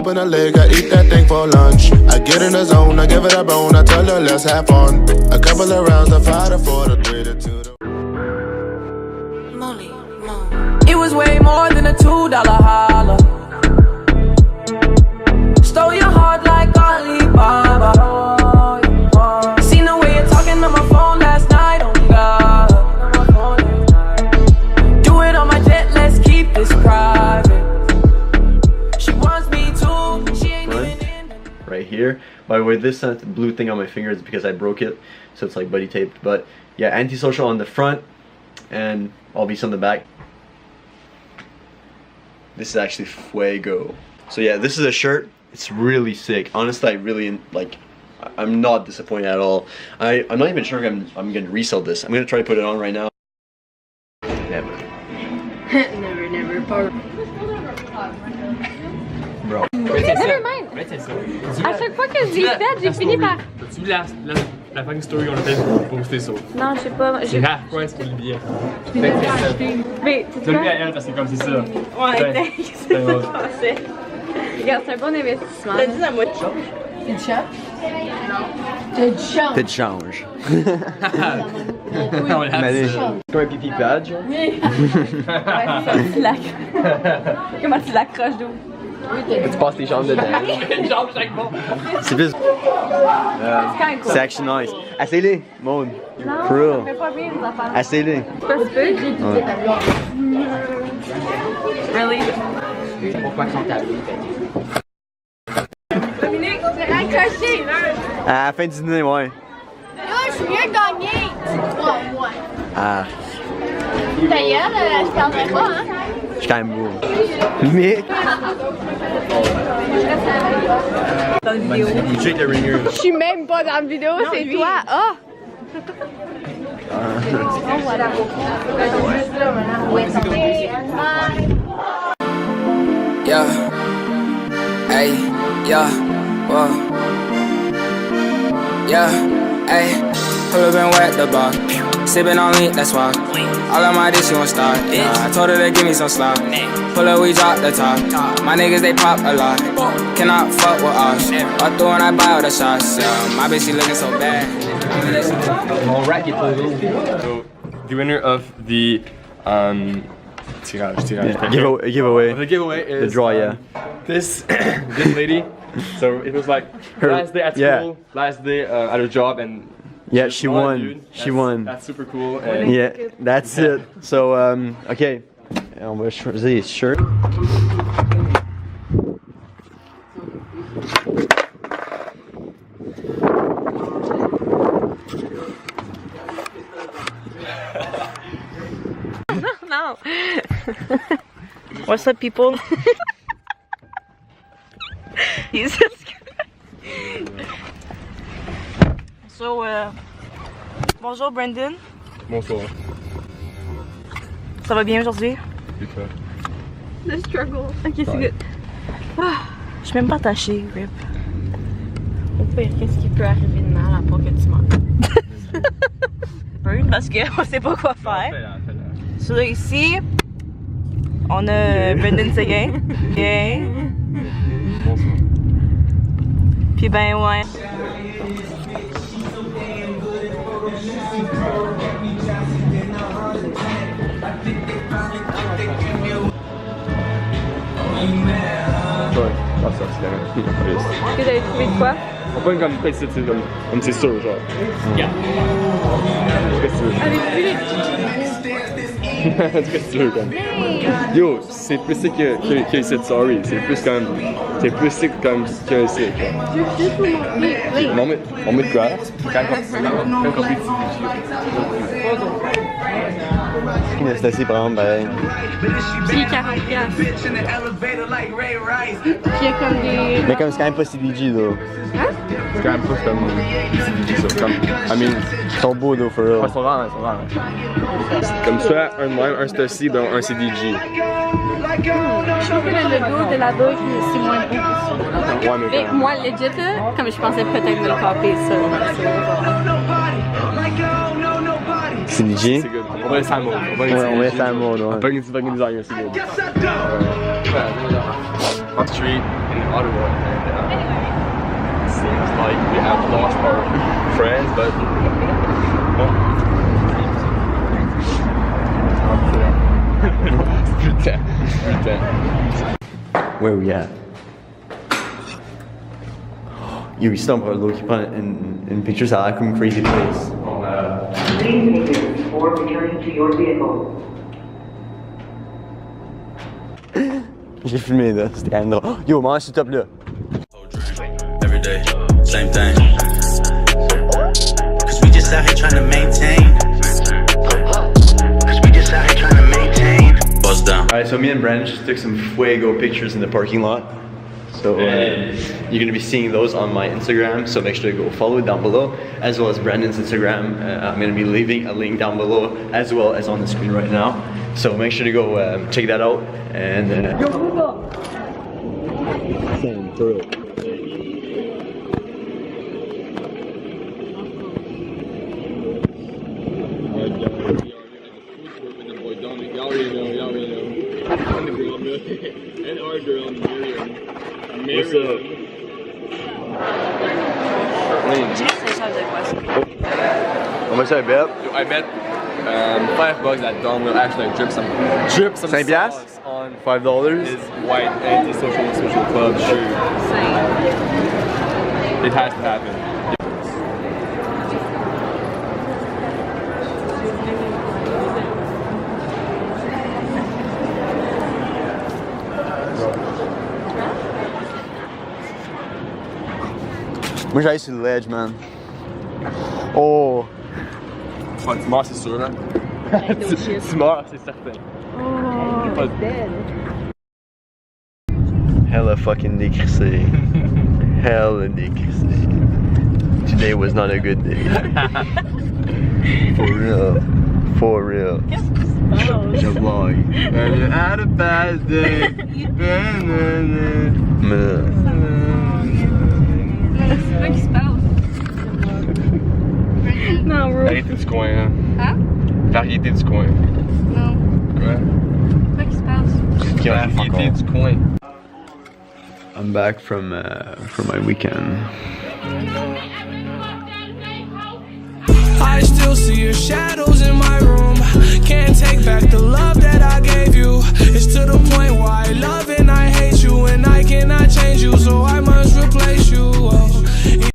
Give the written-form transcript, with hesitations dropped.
Open a leg, I eat that thing for lunch. I get in the zone, I give it a bone, I tell her let's have fun. A couple of rounds, the 5 to 4 to 3 to 2 to... It was way more than a $2 holler. Stole your heart like Alibaba. Seen the way you're talking on my phone last night, oh God. Do it on my jet, let's keep this private. She wants me to, she ain't even in. Right here. By the way, this blue thing on my finger is because I broke it, so it's like buddy taped. But yeah, antisocial on the front and Albies on the back. This is actually Fuego. So yeah, this is a shirt. It's really sick. Honestly, I really like. I'm not disappointed at all. I'm not even sure if I'm gonna resell this. I'm gonna try to put it on right now. Never. never. Bro. Never mind. À chaque fois que j'ai fait, j'ai fini par. T'as-tu vu la fucking story qu'on a fait pour poster ça? Non, je sais pas. J'ai half price pour le billet. Mais tu tu l'as mis à elle parce que comme c'est ça. Ouais, c'est ça que je pensais. Regarde, c'est un bon investissement. T'as dit la moitié de change. C'est de change? Non. C'est de change. T'es de change. Comme un pipi pad, genre. Oui. Comment tu l'accroches d'où? Tu passes tes jambes dedans. Une jambe chaque bon. C'est plus. C'est actually nice. Essaye-les, Maud. Non, For real. ça fait pas bien les affaires. Essaye-les. C'est pas super. Really? Pourquoi ils sont tablés? Dominique, c'est accroché. À la fin du dîner, ouais. Là, je suis bien gagné. Moi. Ah. D'ailleurs, je parlerai pas, hein? Je suis quand même beau. Mais. Dans la vidéo. Check the ringer. Je suis même pas dans la vidéo, c'est toi. Ah! Yeah, hey, yeah, whoa. Yeah, hey, pull up and wet the bar. Sippin' on lean, that's why. All of my dish, she won't start. I told her to give me some slop. Pull up, we drop the top. My niggas, they pop a lot. Cannot fuck with us. All through and I buy all the shots. My bitch, she looking so bad. Mon rack est trop lourd. So, the winner of the tirage. Giveaway. The giveaway is the draw, yeah. This lady. So it was like her last day at school, last day at her job, and yeah, she won. She won. That's super cool. And yeah, that's it. So okay, on va choisir les shirts. No. What's up, people? He's just So, bonjour Brandon. Bonsoir. Ça va bien aujourd'hui? Et toi? The struggle. Ok, c'est good. Ah, je suis même pas attachée, Rip. Au pire, qu'est-ce qui peut arriver de mal à part que tu meurs? Burn, parce qu'on sait pas quoi faire. So là, ici, on a Brandon Seguin. Yeah. Bonsoir. Puis ben ouais. Ah, ça, c'est la même. Est-ce que t'avais trouvé de quoi? On peut comme quoi c'est comme c'est sûr, genre. Yeah. Qu'est-ce que tu veux? Qu'est-ce que tu veux, comme? Yo, c'est plus sick que cette sorry. C'est plus comme. C'est plus sick comme qu'un sick. On met de quoi? C'est assez prendre, pareil. Puis 40$. Puis il y a comme des... Mais comme c'est quand même pas CDG, though. Hein? C'est quand même pas comme CDG, ça. Comme, I mean, ils sont beaux, though, for real. Ouais, ils sont rares. Comme ça, un de même, un Stussy, ben un CDG. Je trouve que le logo de la Doge, c'est moins beau. Ouais, mais Moi, legit, là, comme je pensais peut-être me le copier, ça. CDG? C'est good. On va laisser à mode. On va laisser à mode, ouais. On va fucking designer, c'est good. On street, Ottawa, and seems like we have lost our friends, but pretend. Where we at? You stumbled look upon it in pictures. I like crazy place. Please exit before returning to your vehicle. J'ai filmé là, c'était quand même drôle. Yo, mange ce top là. Every day, same thing. Cause we just out here trying to maintain. Cause we just out here trying to maintain. Buzz down. Alright, so me and Brandon just took some fuego pictures in the parking lot. So you're gonna be seeing those on my Instagram, so make sure to go follow it down below, as well as Brandon's Instagram. I'm gonna be leaving a link down below, as well as on the screen right now. So make sure to go check that out, and same through. And our girl, Miriam. What's up? How much I bet? I bet $5 that Dom will actually drip some Saint sauce on $5. his white anti-social club shoe. It has to happen. Moi j'allais sur le ledge, man. Oh! Ouais, tu meurs, c'est sûr, hein? Tu meurs, c'est certain. Oh, Hella fucking décrissé. Hella décrissé. Today was not a good day. For real. For real. The vlog. And you had a bad day. C'est quoi qui se passe? Non, bro. Variété du coin, hein? Hein? Variété du coin. Non. Quoi? C'est quoi qui se passe? Variété du coin. I'm back from my weekend. I still see your shadows in my room. Can't take back the love that I gave you. It's to the point where I love and I hate you, and I cannot change you, so I must replace you.